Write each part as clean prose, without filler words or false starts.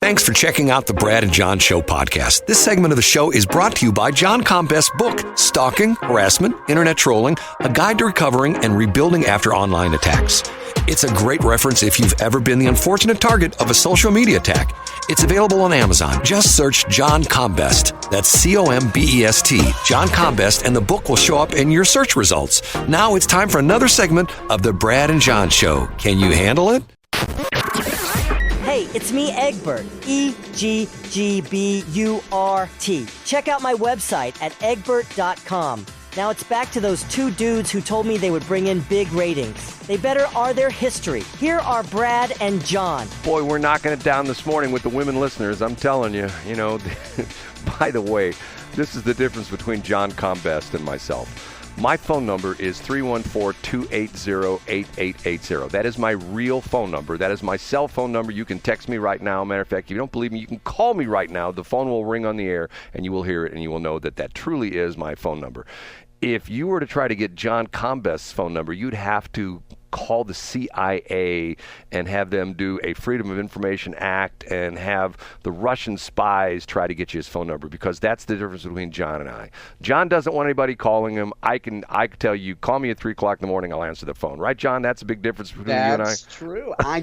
Thanks for checking out the Brad and John Show podcast. This segment of the show is brought to you by John Combest's book, Stalking, Harassment, Internet Trolling, A Guide to Recovering and Rebuilding After Online Attacks. It's a great reference if you've ever been the unfortunate target of a social media attack. It's available on Amazon. Just search John Combest. That's C-O-M-B-E-S-T, John Combest, and the book will show up in your search results. Now it's time for another segment of the Brad and John Show. Can you handle it? Hey, it's me, Egbert, E-G-G-B-U-R-T. Check out my website at egbert.com. Now it's back to those two dudes who told me they would bring in big ratings. They better are their history. Here are Brad and John. Boy, we're knocking it down this morning with the women listeners. I'm telling you, by the way, this is the difference between John Combest and myself. My phone number is 314-280-8880. That is my real phone number. That is my cell phone number. You can text me right now. Matter of fact, if you don't believe me, you can call me right now. The phone will ring on the air, and you will hear it, and you will know that that truly is my phone number. If you were to try to get John Combest's phone number, you'd have to call the CIA and have them do a Freedom of Information Act and have the Russian spies try to get you his phone number, because that's the difference between John and I. John doesn't want anybody calling him. I can tell you, call me at 3 o'clock in the morning, I'll answer the phone. Right, John? That's a big difference between you and I. That's true. By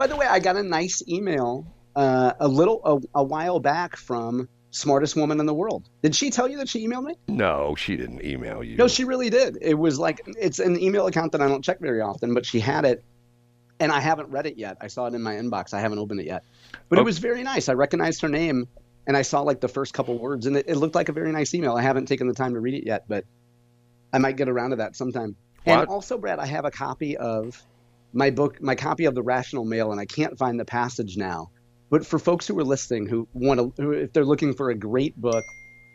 the way, I got a nice email a while back from smartest woman in the world. Did she tell you that she emailed me? No, she didn't email you. No, she really did. It was like, it's an email account that I don't check very often, but she had it, and I haven't read it yet. I saw it in my inbox. I haven't opened it yet. But It was very nice. I recognized her name, and I saw like the first couple words, and it looked like a very nice email. I haven't taken the time to read it yet, but I might get around to that sometime. What? And also, Brad, I have a copy of my book, my copy of The Rational Male, and I can't find the passage now. But for folks who are listening, who if they're looking for a great book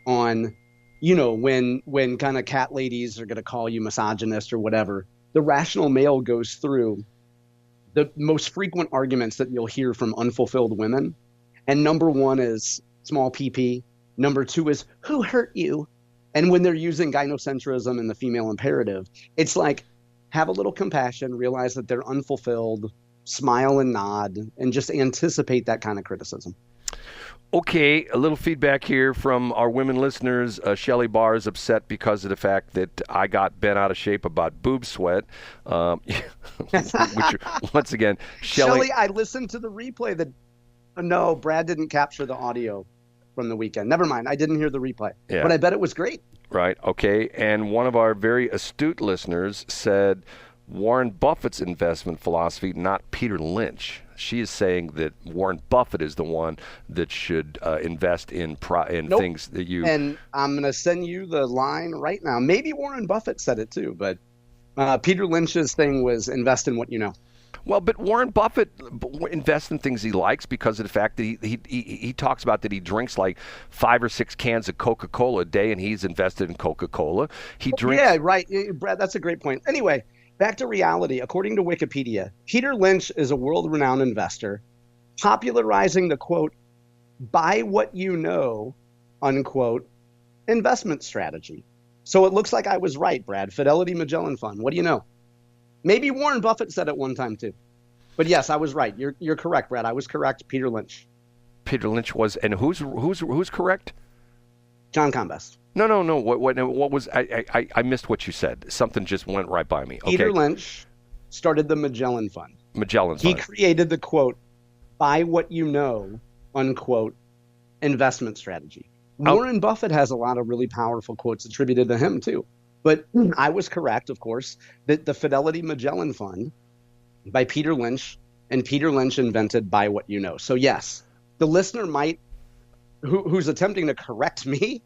on, when kind of cat ladies are going to call you misogynist or whatever, The Rational Male goes through the most frequent arguments that you'll hear from unfulfilled women. And number one is small PP. Number two is, who hurt you? And when they're using gynocentrism and the female imperative, it's like, have a little compassion, realize that they're unfulfilled, smile and nod, and just anticipate that kind of criticism. Okay, a little feedback here from our women listeners. Shelly Barr is upset because of the fact that I got bent out of shape about boob sweat. Which, once again, Shelly, I listened to the replay. No, Brad didn't capture the audio from the weekend. Never mind, I didn't hear the replay. Yeah. But I bet it was great. Right, okay. And one of our very astute listeners said, Warren Buffett's investment philosophy, not Peter Lynch. She is saying that Warren Buffett is the one that should invest in things that you... And I'm going to send you the line right now. Maybe Warren Buffett said it too, but Peter Lynch's thing was invest in what you know. Well, but Warren Buffett invests in things he likes because of the fact that he talks about that he drinks like 5 or 6 cans of Coca-Cola a day, and he's invested in Coca-Cola. He drinks... Yeah, right. Brad, that's a great point. Anyway... Back to reality. According to Wikipedia, Peter Lynch is a world-renowned investor, popularizing the, quote, buy what you know, unquote, investment strategy. So it looks like I was right, Brad. Fidelity Magellan Fund. What do you know? Maybe Warren Buffett said it one time, too. But yes, I was right. You're correct, Brad. I was correct. Peter Lynch. Peter Lynch was, and who's correct? John Combest. No. What was I missed what you said. Something just went right by me. Okay. Peter Lynch started the Magellan Fund. Magellan Fund. He created the, quote, buy what you know, unquote, investment strategy. Warren Buffett has a lot of really powerful quotes attributed to him, too. But I was correct, of course, that the Fidelity Magellan Fund by Peter Lynch, and Peter Lynch invented buy what you know. So, yes, the listener who's attempting to correct me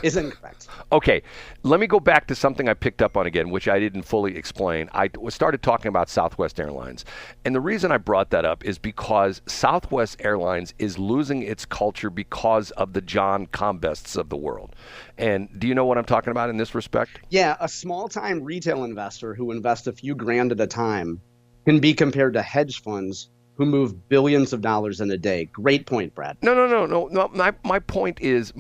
is incorrect. Okay, let me go back to something I picked up on again, which I didn't fully explain. I started talking about Southwest Airlines. And the reason I brought that up is because Southwest Airlines is losing its culture because of the John Combests of the world. And do you know what I'm talking about in this respect? Yeah, a small-time retail investor who invests a few grand at a time can be compared to hedge funds who move billions of dollars in a day. Great point, Brad. No. My point is,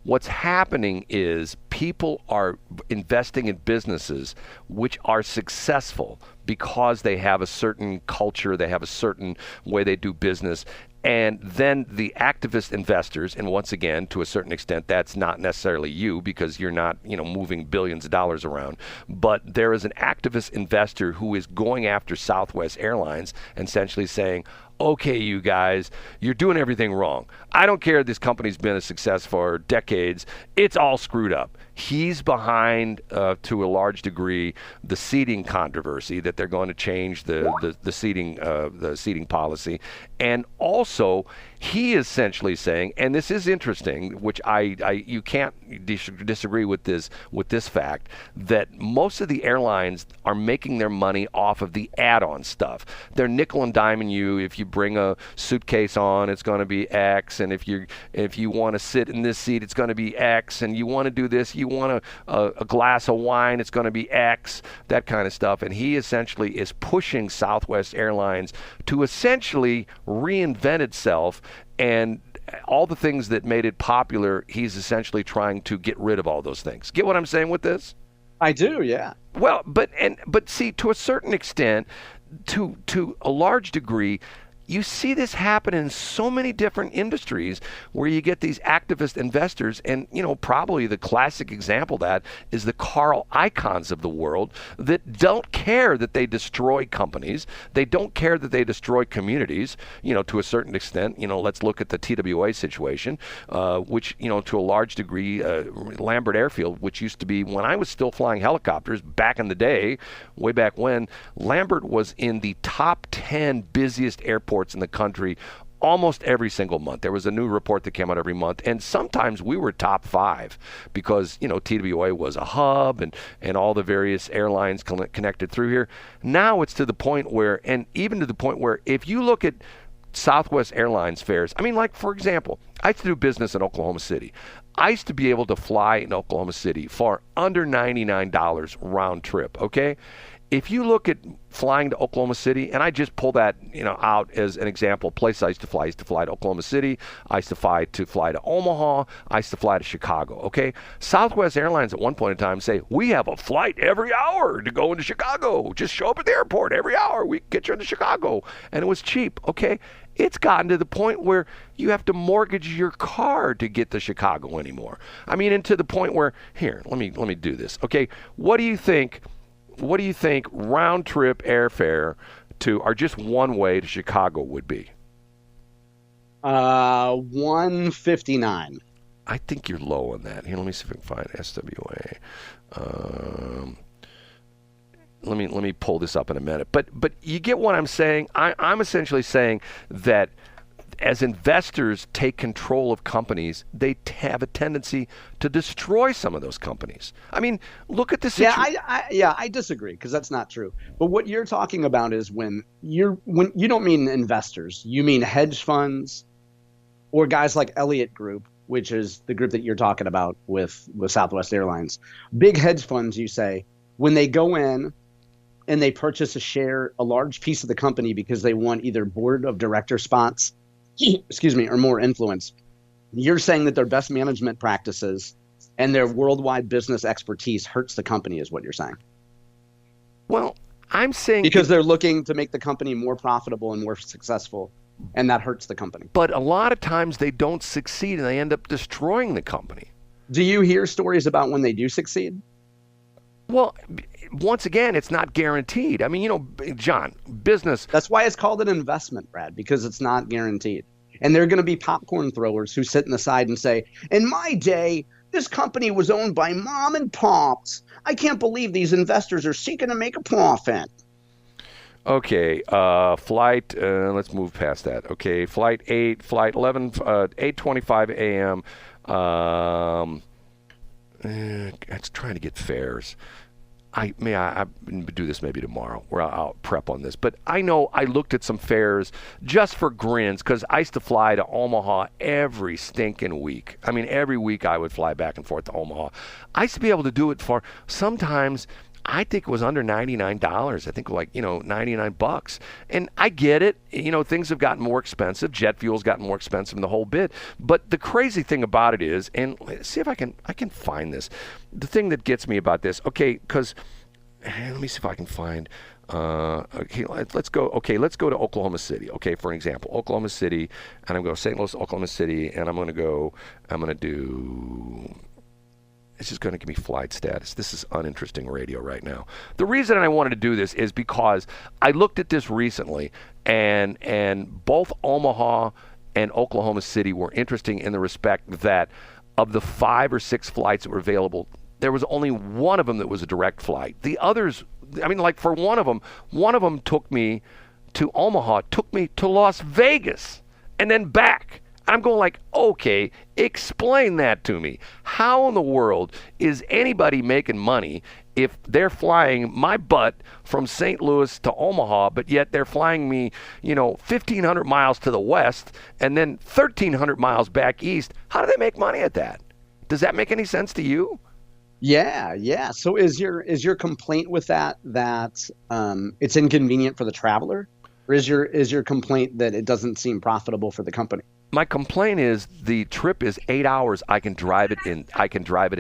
what's happening is people are investing in businesses which are successful because they have a certain culture, they have a certain way they do business. And then the activist investors, and once again, to a certain extent, that's not necessarily you because you're not, moving billions of dollars around. But there is an activist investor who is going after Southwest Airlines and essentially saying, okay, you guys, you're doing everything wrong. I don't care this company's been a success for decades. It's all screwed up. He's behind, to a large degree, the seating controversy that they're going to change the seating policy. And also, he is essentially saying, and this is interesting, which you can't disagree with this fact, that most of the airlines are making their money off of the add-on stuff. They're nickel and diming you. If you bring a suitcase on, it's going to be X, and if you want to sit in this seat, it's going to be X, and you want to do this, you want a glass of wine, it's going to be X, that kind of stuff. And he essentially is pushing Southwest Airlines to essentially reinvent itself, and all the things that made it popular, he's essentially trying to get rid of all those things. Get what I'm saying with this? I do, yeah. Well, but see, to a certain extent, to a large degree, you see this happen in so many different industries where you get these activist investors, and probably the classic example of that is the Carl Icahns of the world that don't care that they destroy companies, they don't care that they destroy communities, to a certain extent. Let's look at the TWA situation, which, to a large degree, Lambert Airfield, which used to be, when I was still flying helicopters back in the day, way back when, Lambert was in the top 10 busiest airports in the country almost every single month. There was a new report that came out every month, and sometimes we were top 5 because, TWA was a hub and all the various airlines connected through here. Now it's to the point where, and even to the point where, if you look at Southwest Airlines fares, like, for example, I used to do business in Oklahoma City. I used to be able to fly in Oklahoma City for under $99 round trip, okay? If you look at flying to Oklahoma City, and I just pull that out as an example, place I used to fly to Oklahoma City, I used to fly to Omaha, I used to fly to Chicago, okay? Southwest Airlines at one point in time say, we have a flight every hour to go into Chicago. Just show up at the airport every hour. We can get you into Chicago. And it was cheap, okay? It's gotten to the point where you have to mortgage your car to get to Chicago anymore. And to the point where, here, let me do this, okay? What do you think round trip airfare or just one way to Chicago would be? $159. I think you're low on that. Here, let me see if I can find SWA. Let me pull this up in a minute. But you get what I'm saying? I'm essentially saying that as investors take control of companies, they have a tendency to destroy some of those companies. Look at the situation. I disagree, because that's not true. But what you're talking about is when you don't mean investors, you mean hedge funds or guys like Elliott Group, which is the group that you're talking about with Southwest Airlines. Big hedge funds, you say, when they go in and they purchase a large piece of the company because they want either board of director spots, or more influence. You're saying that their best management practices and their worldwide business expertise hurts the company, is what you're saying. Well, I'm saying because they're looking to make the company more profitable and more successful, and that hurts the company. But a lot of times they don't succeed and they end up destroying the company. Do you hear stories about when they do succeed? Well, once again, it's not guaranteed. John, business. That's why it's called an investment, Brad, because it's not guaranteed. And there are going to be popcorn throwers who sit in the side and say, in my day, this company was owned by mom and pops. I can't believe these investors are seeking to make a profit. Okay, flight, let's move past that. Okay, flight 11, 8:25 a.m. It's trying to get fares. I do this maybe tomorrow, where I'll prep on this. But I know I looked at some fares just for grins, because I used to fly to Omaha every stinking week. Every week I would fly back and forth to Omaha. I used to be able to do it for, sometimes I think it was under $99. I think like, $99. And I get it. Things have gotten more expensive. Jet fuel's gotten more expensive in the whole bit. But the crazy thing about it is, and let's see if I can find this. The thing that gets me about this, okay, because let me see if I can find. Okay, let's go to Oklahoma City. Okay, for an example, Oklahoma City, and I'm going to St. Louis, Oklahoma City, and I'm going to do. It's just going to give me flight status. This is uninteresting radio right now. The reason I wanted to do this is because I looked at this recently, and both Omaha and Oklahoma City were interesting in the respect that of the 5 or 6 flights that were available, there was only one of them that was a direct flight. The others, I mean, like for one of them took me to Omaha, took me to Las Vegas, and then back. I'm going like, okay, explain that to me. How in the world is anybody making money if they're flying my butt from St. Louis to Omaha, but yet they're flying me, 1,500 miles to the west and then 1,300 miles back east? How do they make money at that? Does that make any sense to you? Yeah. So is your complaint with that it's inconvenient for the traveler, or is your complaint that it doesn't seem profitable for the company? My complaint is the trip is 8 hours. I can drive it in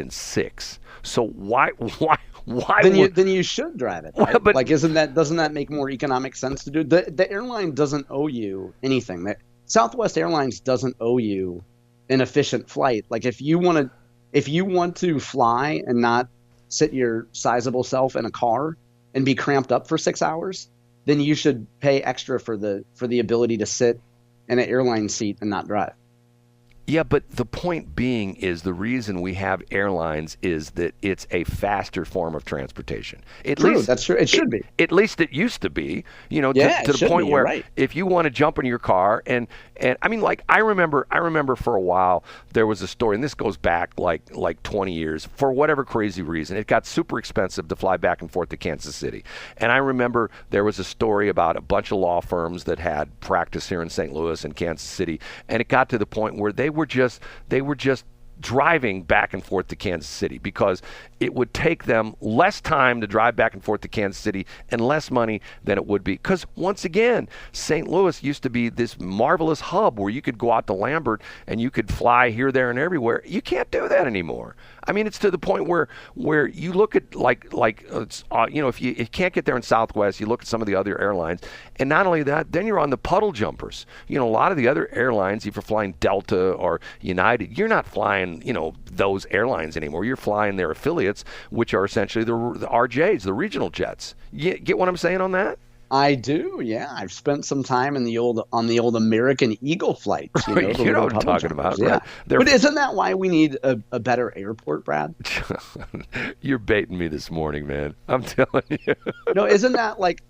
6. So why? Then you should drive it. Right? But doesn't that make more economic sense to do? The airline doesn't owe you anything. Southwest Airlines doesn't owe you an efficient flight. Like if you want to fly and not sit your sizable self in a car and be cramped up for 6 hours, then you should pay extra for the ability to sit in an airline seat and not drive. Yeah, but the point being is the reason we have airlines is that it's a faster form of transportation. That's true. It should be. At least it used to be, to the point where right. If you want to jump in your car and I mean, like I remember for a while there was a story, and this goes back like 20 years. For whatever crazy reason, it got super expensive to fly back and forth to Kansas City. And I remember there was a story about a bunch of law firms that had practice here in St. Louis and Kansas City, and it got to the point where they were just driving back and forth to Kansas City because it would take them less time to drive back and forth to Kansas City and less money than it would be. Because once again, St. Louis used to be this marvelous hub where you could go out to Lambert and you could fly here, there, and everywhere. You can't do that anymore. I mean, it's to the point where you look at if you can't get there in Southwest, you look at some of the other airlines, and not only that, then you're on the puddle jumpers. A lot of the other airlines, if you're flying Delta or United, you're not flying, those airlines anymore. You're flying their affiliates, which are essentially the RJs, the regional jets. You get what I'm saying on that? I do, yeah. I've spent some time on the old American Eagle flights. You know what I'm talking about, yeah. Right? But isn't that why we need a better airport, Brad? You're baiting me this morning, man. I'm telling you. No, isn't that like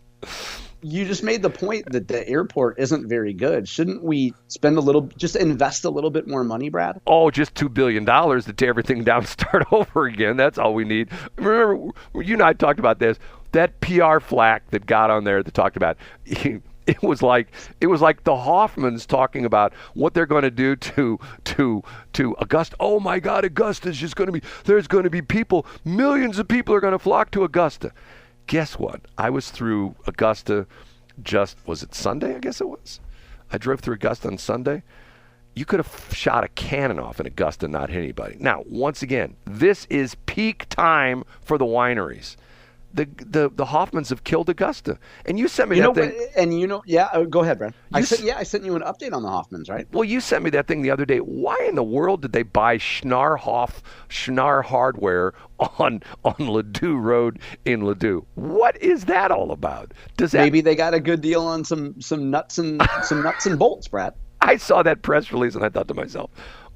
you just made the point that the airport isn't very good? Shouldn't we just invest a little bit more money, Brad? Oh, just $2 billion to tear everything down and start over again. That's all we need. Remember, you and I talked about this. That PR flack that got on there that talked about it was like the Hoffmans talking about what they're going to do to Augusta. Oh my God, Augusta's just going to be, there's going to be people, millions of people are going to flock to Augusta. Guess what? I was through Augusta was it Sunday? I guess it was. I drove through Augusta on Sunday. You could have shot a cannon off in Augusta and not hit anybody. Now, once again, this is peak time for the wineries. The Hoffmans have killed Augusta, and you sent me that thing. And go ahead, Brad. I sent you an update on the Hoffmans, right? Well, you sent me that thing the other day. Why in the world did they buy Schnarr Hardware on Ladue Road in Ladue? What is that all about? Maybe they got a good deal on some nuts and bolts, Brad. I saw that press release and I thought to myself,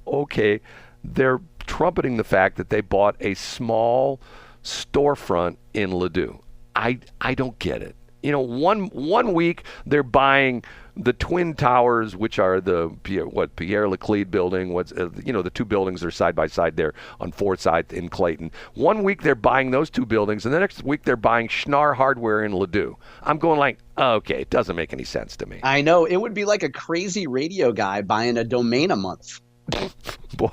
okay, they're trumpeting the fact that they bought a small storefront in Ladue. I don't get it. One week they're buying the Twin Towers, which are the Pierre Leclerc building. The two buildings are side by side there on Forsyth in Clayton. 1 week they're buying those two buildings, and the next week they're buying Schnarr Hardware in Ladue. I'm going like, okay, it doesn't make any sense to me. I know. It would be like a crazy radio guy buying a domain a month. Boy,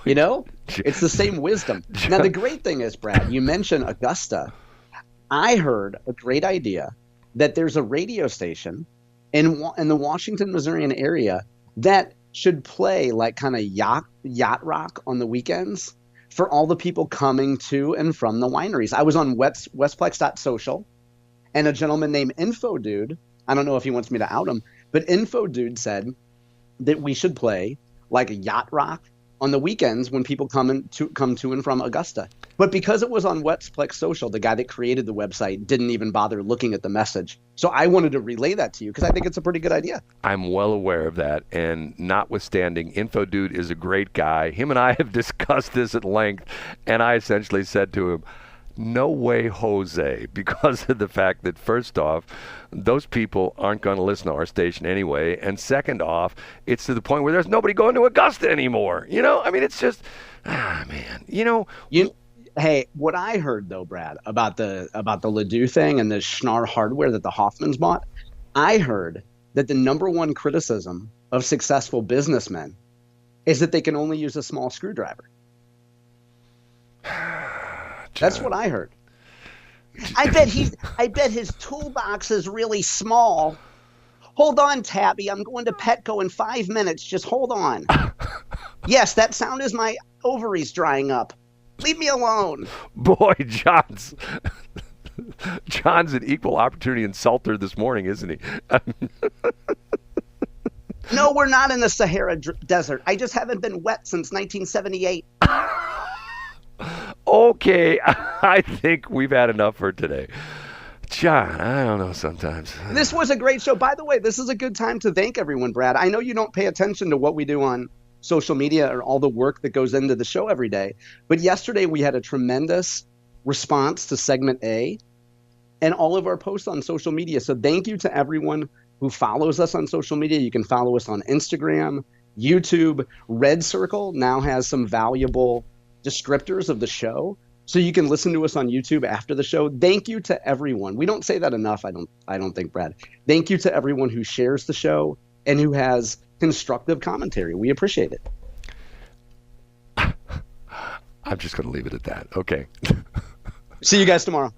it's the same wisdom. Now, the great thing is, Brad, you mentioned Augusta. I heard a great idea that there's a radio station in the Washington, Missourian area that should play like kind of yacht rock on the weekends for all the people coming to and from the wineries. I was on Westplex.social, and a gentleman named Info Dude, I don't know if he wants me to out him, but Info Dude said that we should play like a yacht rock on the weekends when people come to and from Augusta. But because it was on Westplex.social, the guy that created the website didn't even bother looking at the message. So I wanted to relay that to you because I think it's a pretty good idea. I'm well aware of that, and notwithstanding, Info Dude is a great guy. Him and I have discussed this at length, and I essentially said to him, no way, Jose, because of the fact that, first off, those people aren't going to listen to our station anyway, and second off, it's to the point where there's nobody going to Augusta anymore. You know, I mean, it's just, man, Hey, what I heard though, Brad, about the Ledoux thing and the Schnarr hardware that the Hoffmans bought, I heard that the number one criticism of successful businessmen is that they can only use a small screwdriver. That's what I heard. I bet his toolbox is really small. Hold on, Tabby. I'm going to Petco in 5 minutes. Just hold on. Yes, that sound is my ovaries drying up. Leave me alone. Boy, John's an equal opportunity insulter this morning, isn't he? No, we're not in the Sahara Desert. I just haven't been wet since 1978. Okay, I think we've had enough for today. John, I don't know sometimes. This was a great show. By the way, this is a good time to thank everyone, Brad. I know you don't pay attention to what we do on social media or all the work that goes into the show every day, but yesterday we had a tremendous response to segment A and all of our posts on social media. So thank you to everyone who follows us on social media. You can follow us on Instagram, YouTube. Red Circle now has some valuable descriptors of the show, so you can listen to us on YouTube after the show. Thank you to everyone. We don't say that enough, I don't think, Brad. Thank you to everyone who shares the show and who has constructive commentary. We appreciate it. I'm just going to leave it at that. Okay. See you guys tomorrow.